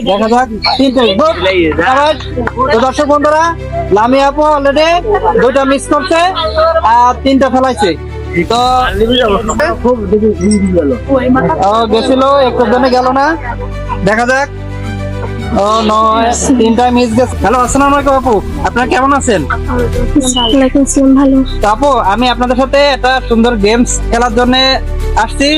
দেখা যাক তিনটে গুড আবার। তো দর্শক বন্ধুরা, লামিয়া আপু অলরেডি দুইটা মিস করছে আর তিনটা ফেলাইছে। তো গেছিল একটু জন্য গেল না, দেখা যাক। ও নয়, তিনটা মিস গেছে। হ্যালো, আসসালামু আলাইকুম আপু, আপনারা কেমন আছেন? ওয়ালাইকুম আসসালাম, ভালো। তো আপু, আমি আপনাদের সাথে একটা সুন্দর গেমস খেলার জন্য আসছি।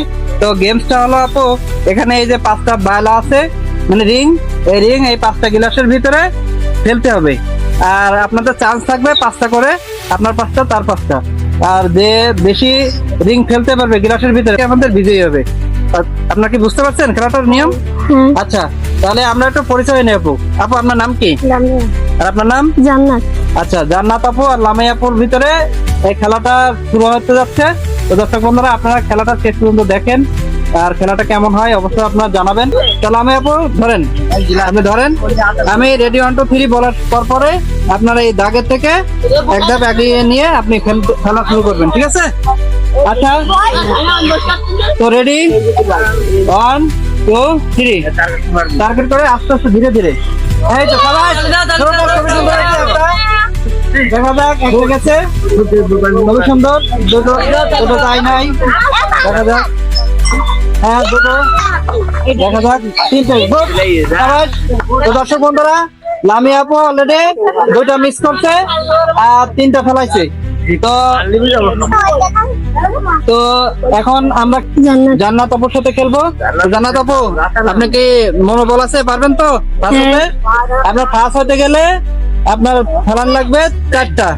তো গেমসটা হলো আপু, এখানে এই যে 5টা বায়লা আছে, মানে রিং, এই রিং এই 5টা গ্লাসের ভিতরে ফেলতে হবে। আর আপনাদের চান্স থাকবে 5টা করে, আপনার 5টা তার 5টা। আর যে বেশি রিং ফেলতে পারবে গ্লাসের ভিতরে আমাদের বিজয়ী হবে। আপনারা কি বুঝতে পারছেন খেলাটার নিয়ম? আচ্ছা, তাহলে আমরা একটু পরিচয় নেই আপু। আপু, আপনার নাম কি? আর আপনার নাম? জান্নাত। আচ্ছা, জান্নাত আপু আর লামিয়া আপুর ভিতরে এই খেলাটা শুরু হতে যাচ্ছে। তো দর্শক বন্ধুরা, আপনারা খেলাটা শেষ পর্যন্ত দেখেন, আর খেলাটা কেমন হয় অবশ্যই আপনারা জানাবেন। তো লামিয়া আপু ধরেন, আপনি ধরেন, আমি রেডি 1 2 3 বলার পরে আপনারা এই দাগের থেকে এক ধাপ এগিয়ে নিয়ে আপনি খেলা শুরু করবেন, ঠিক আছে? আচ্ছা, তো রেডি 1 2 3 টার্গেট করে আস্তে আস্তে ধীরে ধীরে। এই তো সবাই দেখা যাক, একটা গেছে, খুবই সুন্দর। দুটো দুটো তাই নাই, দেখা যাক। হ্যাঁ, দুটো, দেখা যাক তিনটে গুড আবার। তো দর্শক বন্ধুরা, লামিয়া আপু অলরেডি দুইটা মিস করছে আর তিনটা ফেলাইছে। তো এখন আমরা জান্নাত আপুর সাথে খেলবো। জান্নাত আপু, আপনি কি মনোবল আছে, পারবেন তো? আপনার ফার্স্ট হতে গেলে আপনার ফেলান লাগবে 4টা,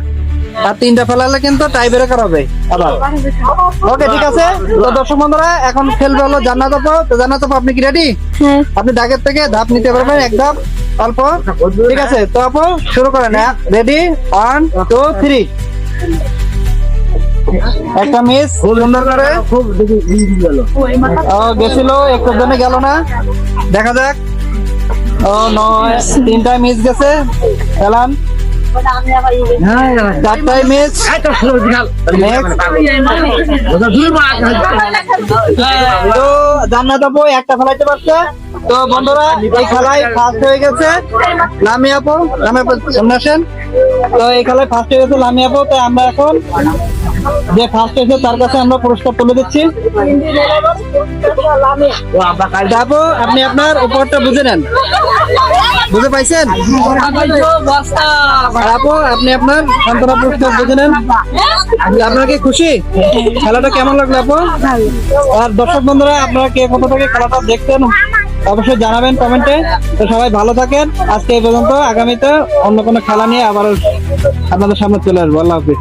আর 3টা ফেলালে কিন্তু টাই ব্রেকার হবে আবার। ওকে, ঠিক আছে। তো দর্শক বন্ধুরা, এখন খেলবে হলো জান্নাত আপু। তো জান্নাত আপু, আপনি কি রেডি? আপনি দাগের থেকে ধাপ নিতে পারবেন, এক ধাপ অল্প, ঠিক আছে? তো আপু শুরু করেন। রেডি 1 2 3। একটা মিস, সুন্দর করে গেছিল একটু জন্য গেল না, দেখা যাক। ও নয়, তিনটা মিস গেছে, খেলান। 4টাই মিস। তো জান্নাত আপু একটা ফেলাইতে পারছে। তো বন্ধুরা, এই খেলায় ফার্স্ট হয়ে গেছে লামিয়া আপু। লামিয়া আপু সামনে আসেন। তো এই খেলায় ফার্স্ট হয়ে গেছে লামিয়া আপু। তো আমরা এখন যে ফার্স্ট হয়েছে তার কাছে আমরা পুরস্কার তুলে দিচ্ছি। আপু, আপনি আপনার উপরটা বুঝে নেন, বুঝে পাইছেন? আপু, আপনি আপনার সান্ত্বনা পুরস্কার বুঝে নেন। আপনার কি খুশি? খেলাটা কেমন লাগলো আপু? আর দর্শক বন্ধুরা, আপনারা কে কোথা থেকে খেলাটা দেখতেন অবশ্যই জানাবেন কমেন্টে। তো সবাই ভালো থাকেন, আজকে এই পর্যন্ত। আগামীতে অন্য কোনো খেলা নিয়ে আবার আপনাদের সামনে চলে আসবো। আল্লাহ হাফিজ।